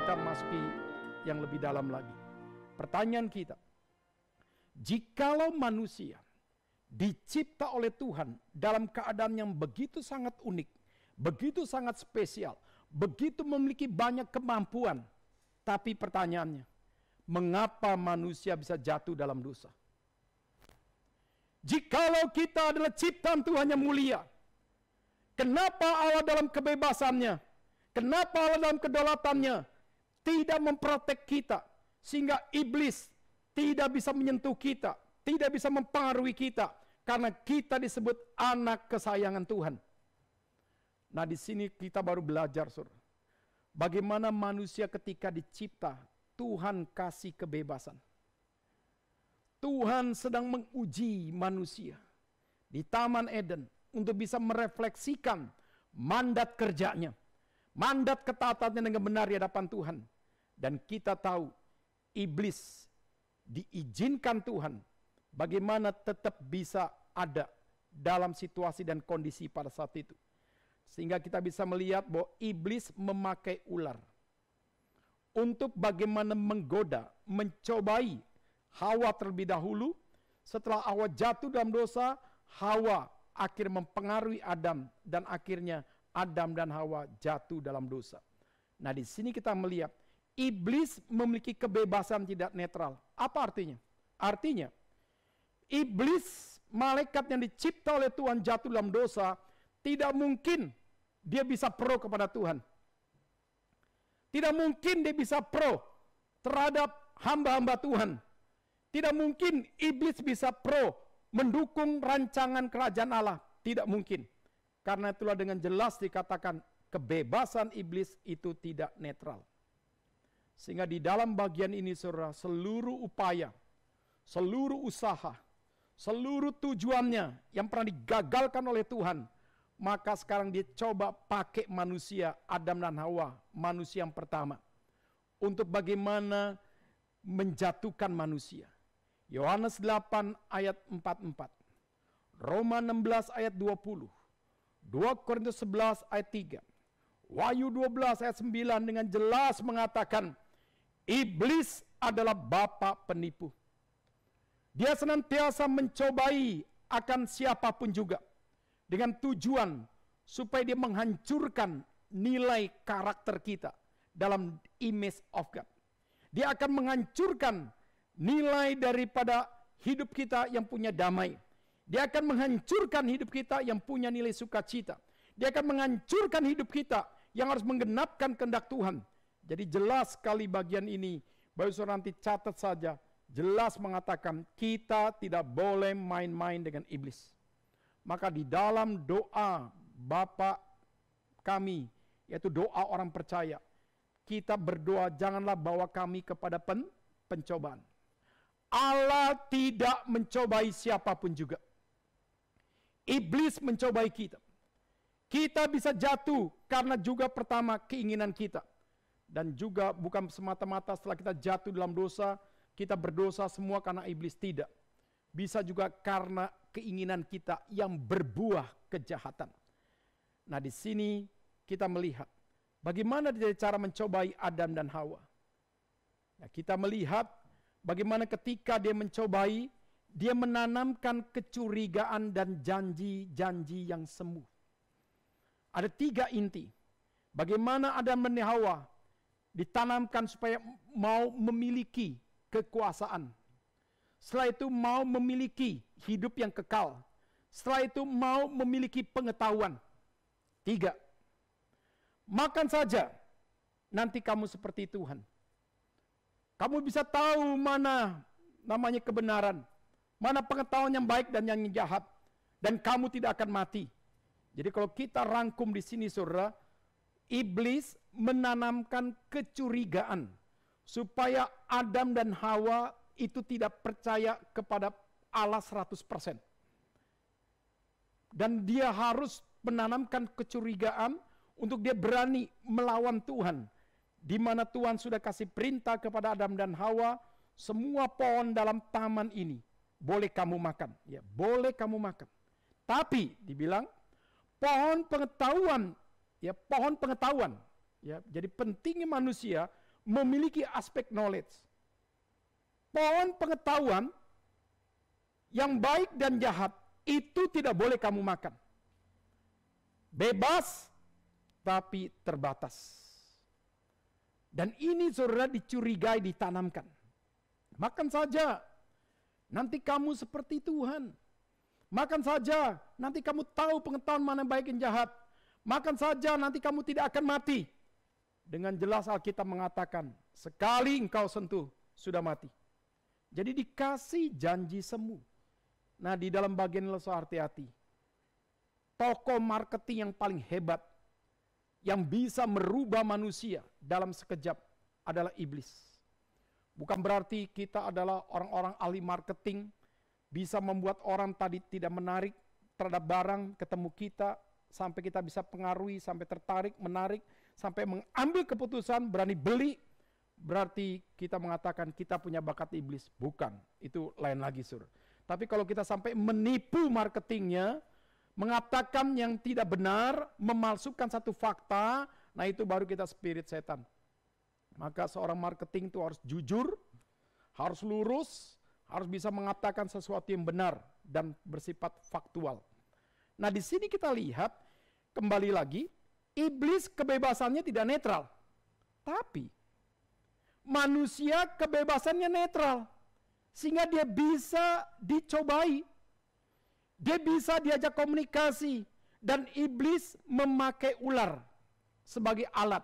kita masuki yang lebih dalam lagi. Pertanyaan kita, jikalau manusia dicipta oleh Tuhan dalam keadaan yang begitu sangat unik, begitu sangat spesial, begitu memiliki banyak kemampuan, tapi pertanyaannya, mengapa manusia bisa jatuh dalam dosa? Jikalau kita adalah ciptaan Tuhan yang mulia, kenapa Allah dalam kebebasannya, kenapa Allah dalam kedaulatannya tidak memprotek kita, sehingga iblis tidak bisa menyentuh kita, tidak bisa mempengaruhi kita, karena kita disebut anak kesayangan Tuhan. Nah, di sini kita baru belajar, saudara, bagaimana manusia ketika dicipta, Tuhan kasih kebebasan. Tuhan sedang menguji manusia di Taman Eden untuk bisa merefleksikan mandat kerjanya, mandat ketaatannya dengan benar di hadapan Tuhan. Dan kita tahu, iblis diizinkan Tuhan bagaimana tetap bisa ada dalam situasi dan kondisi pada saat itu. Sehingga kita bisa melihat bahwa iblis memakai ular untuk bagaimana menggoda, mencobai Hawa terlebih dahulu. Setelah Hawa jatuh dalam dosa, Hawa akhirnya mempengaruhi Adam, dan akhirnya Adam dan Hawa jatuh dalam dosa. Nah, di sini kita melihat iblis memiliki kebebasan tidak netral. Apa artinya? Artinya, iblis, malaikat yang dicipta oleh Tuhan jatuh dalam dosa, tidak mungkin dia bisa pro kepada Tuhan. Tidak mungkin dia bisa pro terhadap hamba-hamba Tuhan. Tidak mungkin iblis bisa pro mendukung rancangan kerajaan Allah. Tidak mungkin. Karena itulah dengan jelas dikatakan kebebasan iblis itu tidak netral. Sehingga di dalam bagian ini, saudara, seluruh upaya, seluruh usaha, seluruh tujuannya yang pernah digagalkan oleh Tuhan, maka sekarang dia coba pakai manusia, Adam dan Hawa, manusia yang pertama, untuk bagaimana menjatuhkan manusia. Yohanes 8 ayat 44, Roma 16 ayat 20, 2 Korintus 11 ayat 3, Wahyu 12 ayat 9 dengan jelas mengatakan, iblis adalah bapa penipu. Dia senantiasa mencobai akan siapapun juga, dengan tujuan supaya dia menghancurkan nilai karakter kita dalam image of God. Dia akan menghancurkan nilai daripada hidup kita yang punya damai. Dia akan menghancurkan hidup kita yang punya nilai sukacita. Dia akan menghancurkan hidup kita yang harus menggenapkan kehendak Tuhan. Jadi jelas sekali bagian ini, baru saudara nanti catat saja, jelas mengatakan kita tidak boleh main-main dengan iblis. Maka di dalam doa Bapa kami, yaitu doa orang percaya, kita berdoa janganlah bawa kami kepada pencobaan. Allah tidak mencobai siapapun juga. Iblis mencobai kita. Kita bisa jatuh karena juga pertama keinginan kita. Dan juga bukan semata-mata setelah kita jatuh dalam dosa, kita berdosa semua karena iblis, tidak. Bisa juga karena keinginan kita yang berbuah kejahatan. Nah, di sini kita melihat bagaimana dia cara mencobai Adam dan Hawa. Nah, kita melihat bagaimana ketika dia mencobai, dia menanamkan kecurigaan dan janji-janji yang semu. Ada 3 inti. Bagaimana Adam dan Hawa ditanamkan supaya mau memiliki kekuasaan. Setelah itu mau memiliki hidup yang kekal. Setelah itu mau memiliki pengetahuan. 3. Makan saja, nanti kamu seperti Tuhan. Kamu bisa tahu mana namanya kebenaran, mana pengetahuan yang baik dan yang jahat, dan kamu tidak akan mati. Jadi kalau kita rangkum di sini, saudara, iblis menanamkan kecurigaan supaya Adam dan Hawa itu tidak percaya kepada Allah 100%. Dan dia harus menanamkan kecurigaan untuk dia berani melawan Tuhan. Di mana Tuhan sudah kasih perintah kepada Adam dan Hawa, semua pohon dalam taman ini boleh kamu makan. Ya, boleh kamu makan. Tapi dibilang pohon pengetahuan, ya pohon pengetahuan. Ya, jadi pentingnya manusia memiliki aspek knowledge. Pohon pengetahuan yang baik dan jahat itu tidak boleh kamu makan. Bebas, tapi terbatas. Dan ini saudara dicurigai, ditanamkan. Makan saja, nanti kamu seperti Tuhan. Makan saja, nanti kamu tahu pengetahuan mana baik dan jahat. Makan saja, nanti kamu tidak akan mati. Dengan jelas Alkitab mengatakan, sekali engkau sentuh, sudah mati. Jadi dikasih janji semu. Nah, di dalam bagian ini hati-hati. Toko marketing yang paling hebat, yang bisa merubah manusia dalam sekejap adalah iblis. Bukan berarti kita adalah orang-orang ahli marketing, bisa membuat orang tadi tidak menarik terhadap barang, ketemu kita, sampai kita bisa pengaruhi, sampai tertarik, menarik, sampai mengambil keputusan, berani beli, berarti kita mengatakan kita punya bakat iblis. Bukan, itu lain lagi, Sur. Tapi kalau kita sampai menipu marketingnya, mengatakan yang tidak benar, memalsukan satu fakta, nah itu baru kita spirit setan. Maka seorang marketing itu harus jujur, harus lurus, harus bisa mengatakan sesuatu yang benar dan bersifat faktual. Nah di sini kita lihat, kembali lagi, iblis kebebasannya tidak netral. Tapi manusia kebebasannya netral. Sehingga dia bisa dicobai. Dia bisa diajak komunikasi. Dan iblis memakai ular sebagai alat.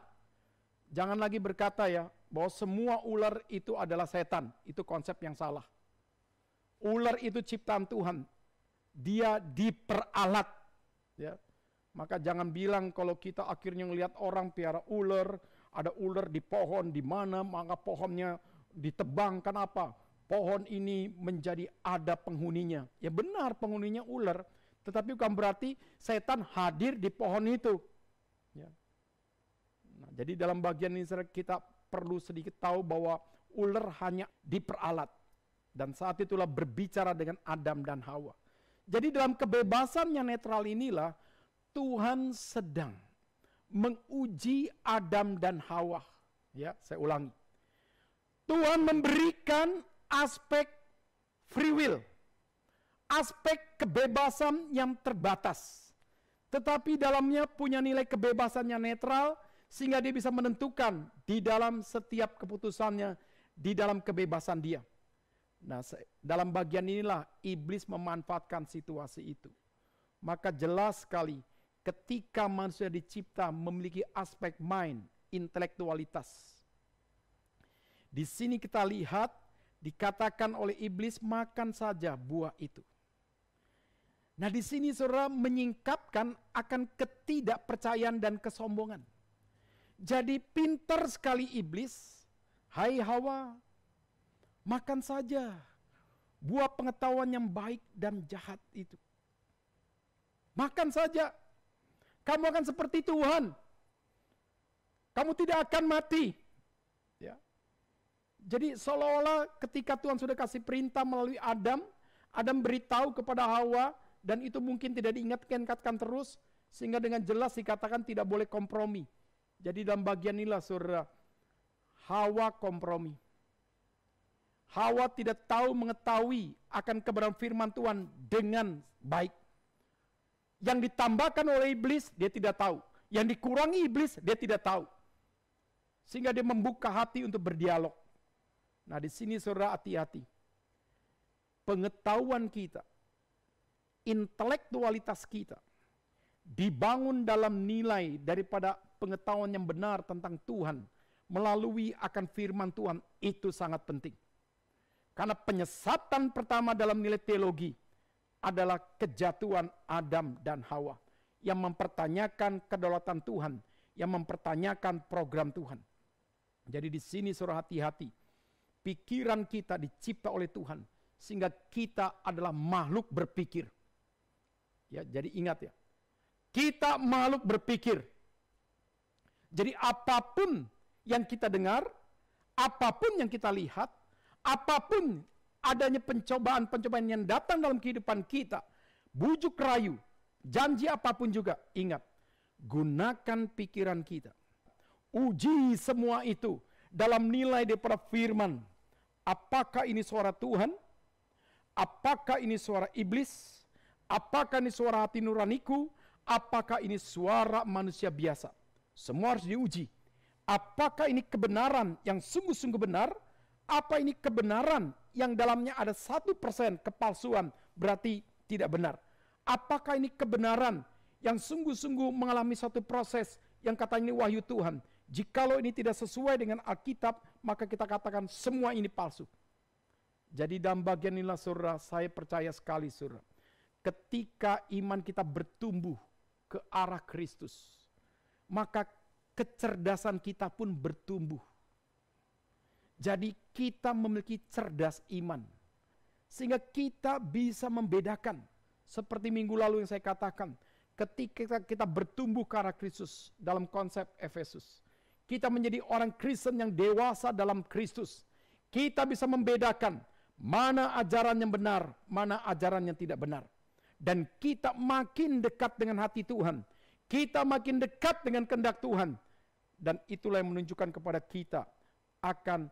Jangan lagi berkata ya, bahwa semua ular itu adalah setan. Itu konsep yang salah. Ular itu ciptaan Tuhan. Dia diperalat. Ya. Maka jangan bilang kalau kita akhirnya melihat orang piara ular, ada ular di pohon, di mana, maka pohonnya ditebang, kenapa? Pohon ini menjadi ada penghuninya. Ya benar, penghuninya ular, tetapi bukan berarti setan hadir di pohon itu. Ya. Nah, jadi dalam bagian ini kita perlu sedikit tahu bahwa ular hanya diperalat. Dan saat itulah berbicara dengan Adam dan Hawa. Jadi dalam kebebasan yang netral inilah, Tuhan sedang menguji Adam dan Hawa. Ya, saya ulangi. Tuhan memberikan aspek free will, aspek kebebasan yang terbatas. Tetapi dalamnya punya nilai kebebasannya netral, sehingga dia bisa menentukan di dalam setiap keputusannya, di dalam kebebasan dia. Nah, dalam bagian inilah iblis memanfaatkan situasi itu. Maka jelas sekali, ketika manusia dicipta memiliki aspek mind, intelektualitas. Di sini kita lihat, dikatakan oleh iblis, makan saja buah itu. Nah di sini saudara menyingkapkan akan ketidakpercayaan dan kesombongan. Jadi pintar sekali iblis, hai Hawa, makan saja buah pengetahuan yang baik dan jahat itu. Makan saja. Kamu akan seperti Tuhan. Kamu tidak akan mati. Ya. Jadi seolah-olah ketika Tuhan sudah kasih perintah melalui Adam, Adam beritahu kepada Hawa, dan itu mungkin tidak diingatkan terus, sehingga dengan jelas dikatakan tidak boleh kompromi. Jadi dalam bagian inilah saudara, Hawa kompromi. Hawa tidak tahu mengetahui akan kebenaran firman Tuhan dengan baik. Yang ditambahkan oleh iblis, dia tidak tahu. Yang dikurangi iblis, dia tidak tahu. Sehingga dia membuka hati untuk berdialog. Nah di sini saudara hati-hati. Pengetahuan kita, intelektualitas kita, dibangun dalam nilai daripada pengetahuan yang benar tentang Tuhan, melalui akan firman Tuhan, itu sangat penting. Karena penyesatan pertama dalam nilai teologi, adalah kejatuhan Adam dan Hawa yang mempertanyakan kedaulatan Tuhan, yang mempertanyakan program Tuhan. Jadi di sini saudara hati-hati. Pikiran kita dicipta oleh Tuhan sehingga kita adalah makhluk berpikir. Ya, jadi ingat ya. Kita makhluk berpikir. Jadi apapun yang kita dengar, apapun yang kita lihat, apapun adanya pencobaan-pencobaan yang datang dalam kehidupan kita, bujuk rayu, janji apapun juga, ingat, gunakan pikiran kita. Uji semua itu dalam nilai daripada firman. Apakah ini suara Tuhan? Apakah ini suara iblis? Apakah ini suara hati nuraniku? Apakah ini suara manusia biasa? Semua harus diuji. Apakah ini kebenaran yang sungguh-sungguh benar? Apa ini kebenaran yang dalamnya ada 1% kepalsuan, berarti tidak benar? Apakah ini kebenaran yang sungguh-sungguh mengalami satu proses yang katanya ini wahyu Tuhan? Jikalau ini tidak sesuai dengan Alkitab, maka kita katakan semua ini palsu. Jadi dalam bagian inilah saudara, saya percaya sekali saudara, ketika iman kita bertumbuh ke arah Kristus, maka kecerdasan kita pun bertumbuh. Jadi kita memiliki cerdas iman, sehingga kita bisa membedakan. Seperti minggu lalu yang saya katakan, ketika kita bertumbuh ke arah Kristus dalam konsep Efesus, kita menjadi orang Kristen yang dewasa dalam Kristus. Kita bisa membedakan mana ajaran yang benar, mana ajaran yang tidak benar. Dan kita makin dekat dengan hati Tuhan. Kita makin dekat dengan kehendak Tuhan. Dan itulah yang menunjukkan kepada kita akan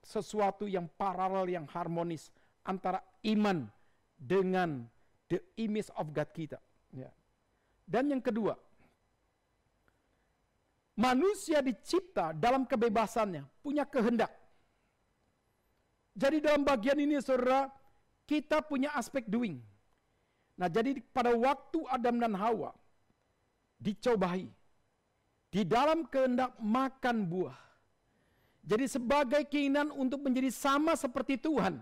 sesuatu yang paralel, yang harmonis antara iman dengan the image of God kita. Ya. Dan yang kedua, manusia dicipta dalam kebebasannya, punya kehendak. Jadi dalam bagian ini saudara, kita punya aspek doing. Nah jadi pada waktu Adam dan Hawa dicobai, di dalam kehendak makan buah. Jadi sebagai keinginan untuk menjadi sama seperti Tuhan.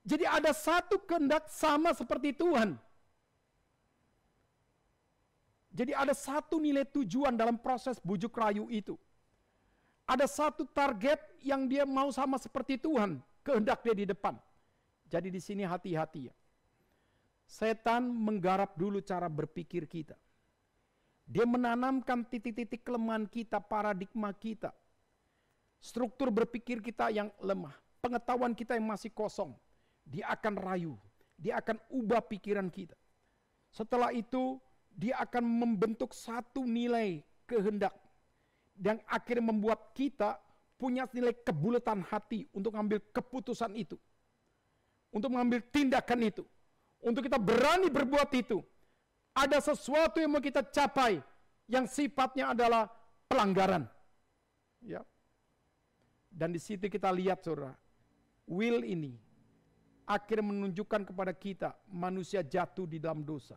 Jadi ada satu kehendak sama seperti Tuhan. Jadi ada satu nilai tujuan dalam proses bujuk rayu itu. Ada satu target yang dia mau sama seperti Tuhan, kehendak dia di depan. Jadi di sini hati-hati ya. Setan menggarap dulu cara berpikir kita. Dia menanamkan titik-titik kelemahan kita, paradigma kita. Struktur berpikir kita yang lemah, pengetahuan kita yang masih kosong. Dia akan rayu, dia akan ubah pikiran kita. Setelah itu, dia akan membentuk satu nilai kehendak yang akhirnya membuat kita punya nilai kebulatan hati untuk mengambil keputusan itu. Untuk mengambil tindakan itu. Untuk kita berani berbuat itu. Ada sesuatu yang mau kita capai yang sifatnya adalah pelanggaran. Ya. Dan di situ kita lihat saudara, will ini akhirnya menunjukkan kepada kita manusia jatuh di dalam dosa.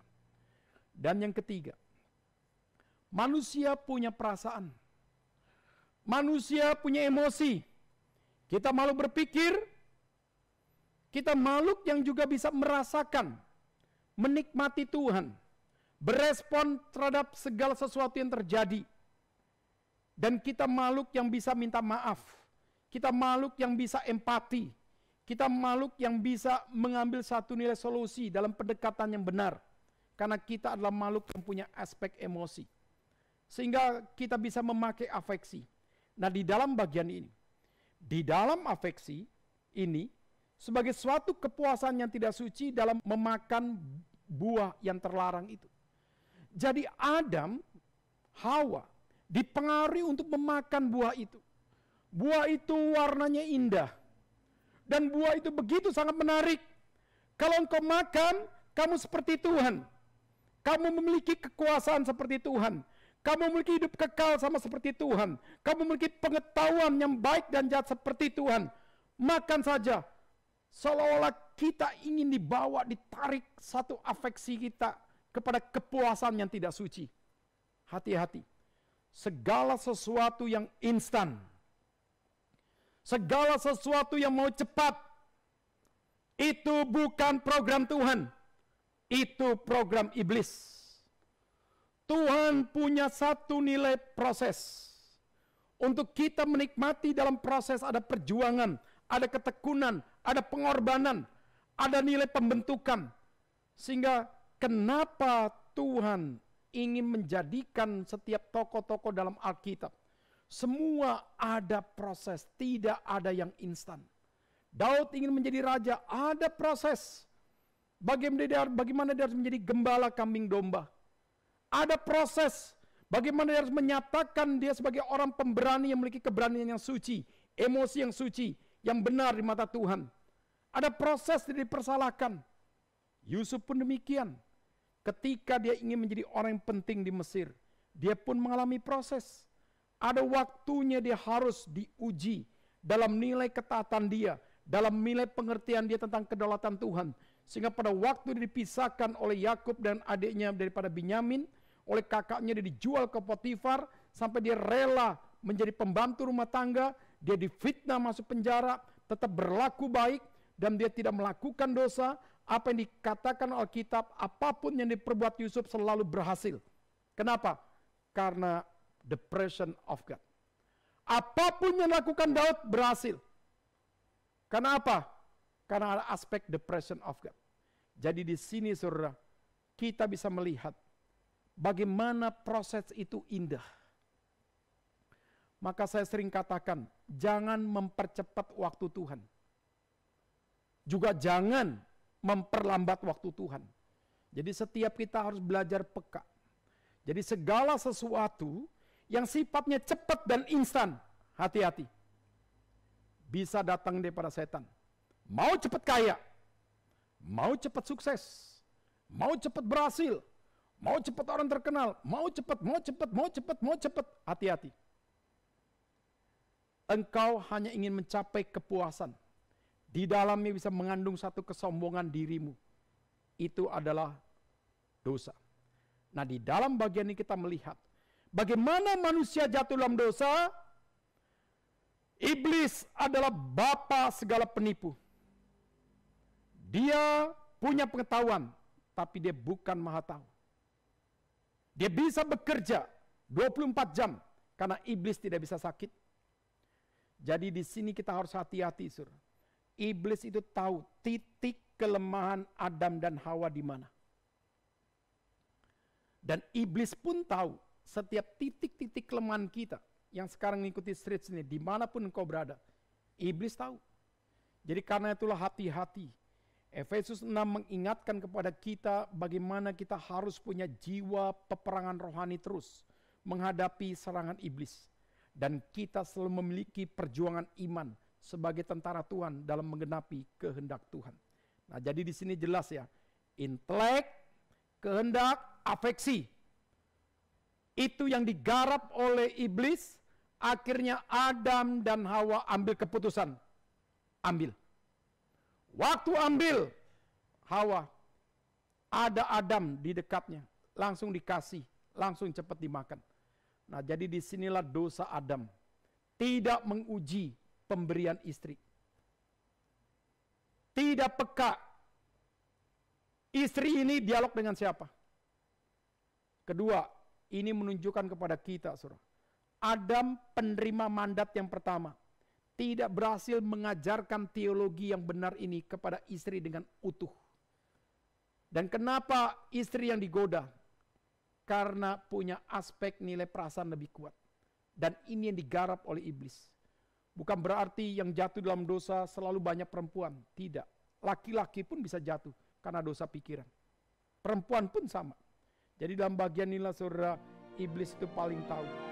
Dan yang ketiga, manusia punya perasaan. Manusia punya emosi. Kita makhluk berpikir, kita makhluk yang juga bisa merasakan, menikmati Tuhan, berespon terhadap segala sesuatu yang terjadi. Dan kita makhluk yang bisa minta maaf. Kita makhluk yang bisa empati. Kita makhluk yang bisa mengambil satu nilai solusi dalam pendekatan yang benar. Karena kita adalah makhluk yang punya aspek emosi. Sehingga kita bisa memakai afeksi. Nah di dalam bagian ini, di dalam afeksi ini, sebagai suatu kepuasan yang tidak suci dalam memakan buah yang terlarang itu. Jadi Adam, Hawa, dipengaruhi untuk memakan buah itu. Buah itu warnanya indah. Dan buah itu begitu sangat menarik. Kalau engkau makan, kamu seperti Tuhan. Kamu memiliki kekuasaan seperti Tuhan. Kamu memiliki hidup kekal sama seperti Tuhan. Kamu memiliki pengetahuan yang baik dan jahat seperti Tuhan. Makan saja. Seolah-olah kita ingin dibawa, ditarik satu afeksi kita kepada kepuasan yang tidak suci. Hati-hati. Segala sesuatu yang instan, segala sesuatu yang mau cepat, itu bukan program Tuhan. Itu program iblis. Tuhan punya satu nilai proses. Untuk kita menikmati dalam proses ada perjuangan, ada ketekunan, ada pengorbanan, ada nilai pembentukan. Sehingga kenapa Tuhan ingin menjadikan setiap tokoh-tokoh dalam Alkitab, semua ada proses, tidak ada yang instan. Daud ingin menjadi raja, ada proses. Bagaimana dia harus menjadi gembala kambing domba. Ada proses. Bagaimana dia harus menyatakan dia sebagai orang pemberani yang memiliki keberanian yang suci, emosi yang suci, yang benar di mata Tuhan. Ada proses yang dipersalahkan. Yusuf pun demikian. Ketika dia ingin menjadi orang yang penting di Mesir, dia pun mengalami proses. Ada waktunya dia harus diuji dalam nilai ketaatan dia, dalam nilai pengertian dia tentang kedaulatan Tuhan. Sehingga pada waktu dia dipisahkan oleh Yakub dan adiknya daripada Binyamin, oleh kakaknya dia dijual ke Potifar, sampai dia rela menjadi pembantu rumah tangga, dia difitnah masuk penjara, tetap berlaku baik, dan dia tidak melakukan dosa. Apa yang dikatakan Alkitab, apapun yang diperbuat Yusuf selalu berhasil. Kenapa? Karena the presence of God. Apapun yang dilakukan Daud berhasil. Karena apa? Karena ada aspek the presence of God. Jadi di sini saudara, kita bisa melihat bagaimana proses itu indah. Maka saya sering katakan, jangan mempercepat waktu Tuhan. Juga jangan memperlambat waktu Tuhan. Jadi setiap kita harus belajar peka. Jadi segala sesuatu yang sifatnya cepat dan instan, hati-hati. Bisa datang daripada setan. Mau cepat kaya, mau cepat sukses, mau cepat berhasil, mau cepat orang terkenal, mau cepat, hati-hati. Engkau hanya ingin mencapai kepuasan. Di dalamnya bisa mengandung satu kesombongan dirimu. Itu adalah dosa. Nah, di dalam bagian ini kita melihat bagaimana manusia jatuh dalam dosa. Iblis adalah bapa segala penipu. Dia punya pengetahuan, tapi dia bukan maha tahu. Dia bisa bekerja 24 jam, karena iblis tidak bisa sakit. Jadi di sini kita harus hati-hati, saudara. Iblis itu tahu titik kelemahan Adam dan Hawa di mana. Dan iblis pun tahu setiap titik-titik kelemahan kita yang sekarang mengikuti street ini, dimanapun engkau berada. Iblis tahu. Jadi karena itulah hati-hati. Efesus 6 mengingatkan kepada kita bagaimana kita harus punya jiwa peperangan rohani terus menghadapi serangan iblis. Dan kita selalu memiliki perjuangan iman sebagai tentara Tuhan dalam menggenapi kehendak Tuhan. Nah, jadi di sini jelas ya, intelek, kehendak, afeksi. Itu yang digarap oleh iblis, akhirnya Adam dan Hawa ambil keputusan. Ambil. Waktu ambil Hawa, ada Adam di dekatnya, langsung dikasih, langsung cepat dimakan. Nah, jadi disinilah dosa Adam. Tidak menguji pemberian istri. Tidak peka. Istri ini dialog dengan siapa? Kedua, ini menunjukkan kepada kita, saudara. Adam penerima mandat yang pertama. Tidak berhasil mengajarkan teologi yang benar ini kepada istri dengan utuh. Dan kenapa istri yang digoda? Karena punya aspek nilai perasaan lebih kuat. Dan ini yang digarap oleh iblis. Bukan berarti yang jatuh dalam dosa selalu banyak perempuan. Tidak. Laki-laki pun bisa jatuh karena dosa pikiran. Perempuan pun sama. Jadi dalam bagian inilah saudara, iblis itu paling tahu.